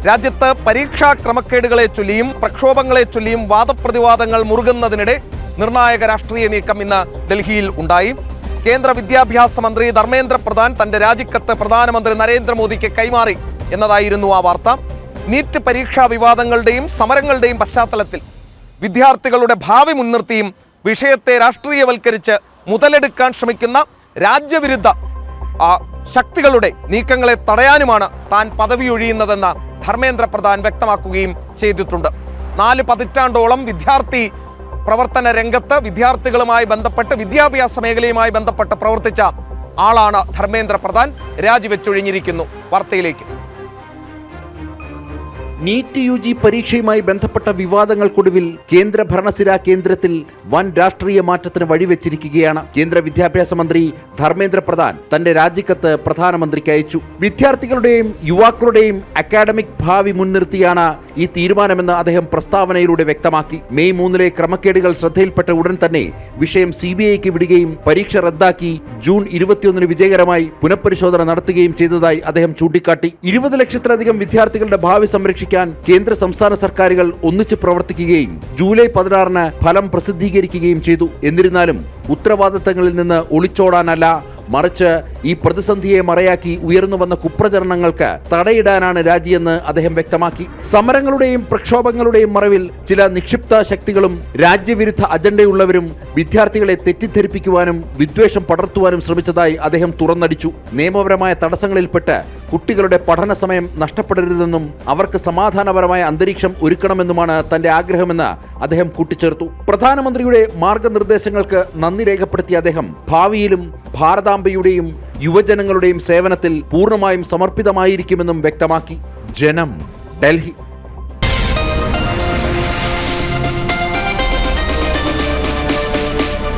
രാജ്യത്ത് പരീക്ഷാ ക്രമക്കേടുകളെ ചൊല്ലിയും പ്രക്ഷോഭങ്ങളെ ചൊല്ലിയും വാദപ്രതിവാദങ്ങൾ മുറുകുന്നതിനിടെ നിർണായക രാഷ്ട്രീയ നീക്കം ഇന്ന് ഡൽഹിയിൽ ഉണ്ടായി. കേന്ദ്ര വിദ്യാഭ്യാസ മന്ത്രി ധർമ്മേന്ദ്ര പ്രധാൻ തന്റെ രാജിക്കത്ത് പ്രധാനമന്ത്രി നരേന്ദ്രമോദിക്ക് കൈമാറി എന്നതായിരുന്നു ആ വാർത്ത. നീറ്റ് പരീക്ഷാ വിവാദങ്ങളുടെയും സമരങ്ങളുടെയും പശ്ചാത്തലത്തിൽ വിദ്യാർത്ഥികളുടെ ഭാവി മുൻനിർത്തിയും വിഷയത്തെ രാഷ്ട്രീയവൽക്കരിച്ച് മുതലെടുക്കാൻ ശ്രമിക്കുന്ന രാജ്യവിരുദ്ധ ശക്തികളുടെ നീക്കങ്ങളെ തടയാനുമാണ് താൻ പദവിയൊഴിയുന്നതെന്ന് ധർമ്മേന്ദ്ര പ്രധാൻ വ്യക്തമാക്കുകയും ചെയ്തിട്ടുണ്ട്. 4 പതിറ്റാണ്ടോളം വിദ്യാർത്ഥി പ്രവർത്തന രംഗത്ത് വിദ്യാർത്ഥികളുമായി ബന്ധപ്പെട്ട് വിദ്യാഭ്യാസ മേഖലയുമായി ബന്ധപ്പെട്ട് പ്രവർത്തിച്ച ആളാണ് ധർമ്മേന്ദ്ര പ്രധാൻ. രാജിവെച്ചൊഴിഞ്ഞിരിക്കുന്നു. വാർത്തയിലേക്ക്. നീറ്റ് UG പരീക്ഷയുമായി ബന്ധപ്പെട്ട വിവാദങ്ങൾക്കൊടുവിൽ കേന്ദ്ര ഭരണസിരാ കേന്ദ്രത്തിൽ വൻ രാഷ്ട്രീയ മാറ്റത്തിന് വഴിവെച്ചിരിക്കുകയാണ്. കേന്ദ്ര വിദ്യാഭ്യാസ മന്ത്രി ധർമ്മേന്ദ്ര പ്രധാൻ തന്റെ രാജിക്കത്ത് പ്രധാനമന്ത്രിക്ക് അയച്ചു. വിദ്യാർത്ഥികളുടെയും യുവാക്കളുടെയും അക്കാഡമിക് ഭാവി മുൻനിർത്തിയാണ് ഈ തീരുമാനമെന്ന് അദ്ദേഹം പ്രസ്താവനയിലൂടെ വ്യക്തമാക്കി. മെയ് 3 ക്രമക്കേടുകൾ ശ്രദ്ധയിൽപ്പെട്ട ഉടൻ തന്നെ വിഷയം CBIക്ക് വിടുകയും പരീക്ഷ റദ്ദാക്കി ജൂൺ 21 വിജയകരമായി പുനഃപരിശോധന നടത്തുകയും ചെയ്തതായി അദ്ദേഹം ചൂണ്ടിക്കാട്ടി. 20 ലക്ഷത്തിലധികം വിദ്യാർത്ഥികളുടെ ഭാവി സംരക്ഷിക്കാൻ കേന്ദ്ര സംസ്ഥാന സർക്കാരുകൾ ഒന്നിച്ച് പ്രവർത്തിക്കുകയും ജൂലൈ 16 ഫലം പ്രസിദ്ധീകരിക്കുകയും ചെയ്തു. എന്നിരുന്നാലും ഉത്തരവാദിത്തങ്ങളിൽ നിന്ന് ഒളിച്ചോടാനല്ല, മറിച്ച് ഈ പ്രതിസന്ധിയെ മറയാക്കി ഉയർന്നു വന്ന കുപ്രചരണങ്ങൾക്ക് തടയിടാനാണ് രാജിയെന്ന് അദ്ദേഹം വ്യക്തമാക്കി. സമരങ്ങളുടെയും പ്രക്ഷോഭങ്ങളുടെയും മറവിൽ ചില നിക്ഷിപ്ത ശക്തികളും രാജ്യവിരുദ്ധ അജണ്ടയുള്ളവരും വിദ്യാർത്ഥികളെ തെറ്റിദ്ധരിപ്പിക്കുവാനും വിദ്വേഷം പടർത്തുവാനും ശ്രമിച്ചതായി അദ്ദേഹം തുറന്നടിച്ചു. നിയമപരമായ തടസ്സങ്ങളിൽപ്പെട്ട് കുട്ടികളുടെ പഠന സമയം നഷ്ടപ്പെടരുതെന്നും അവർക്ക് സമാധാനപരമായ അന്തരീക്ഷം ഒരുക്കണമെന്നുമാണ് തന്റെ ആഗ്രഹമെന്ന് അദ്ദേഹം കൂട്ടിച്ചേർത്തു. പ്രധാനമന്ത്രിയുടെ മാർഗനിർദ്ദേശങ്ങൾക്ക് നന്ദി രേഖപ്പെടുത്തിയ അദ്ദേഹം ഭാവിയിലും ഭാരതാംബയുടെയും യുവജനങ്ങളുടെയും സേവനത്തിൽ പൂർണ്ണമായും സമർപ്പിതമായിരിക്കുമെന്നും വ്യക്തമാക്കി. ജനം, ഡൽഹി.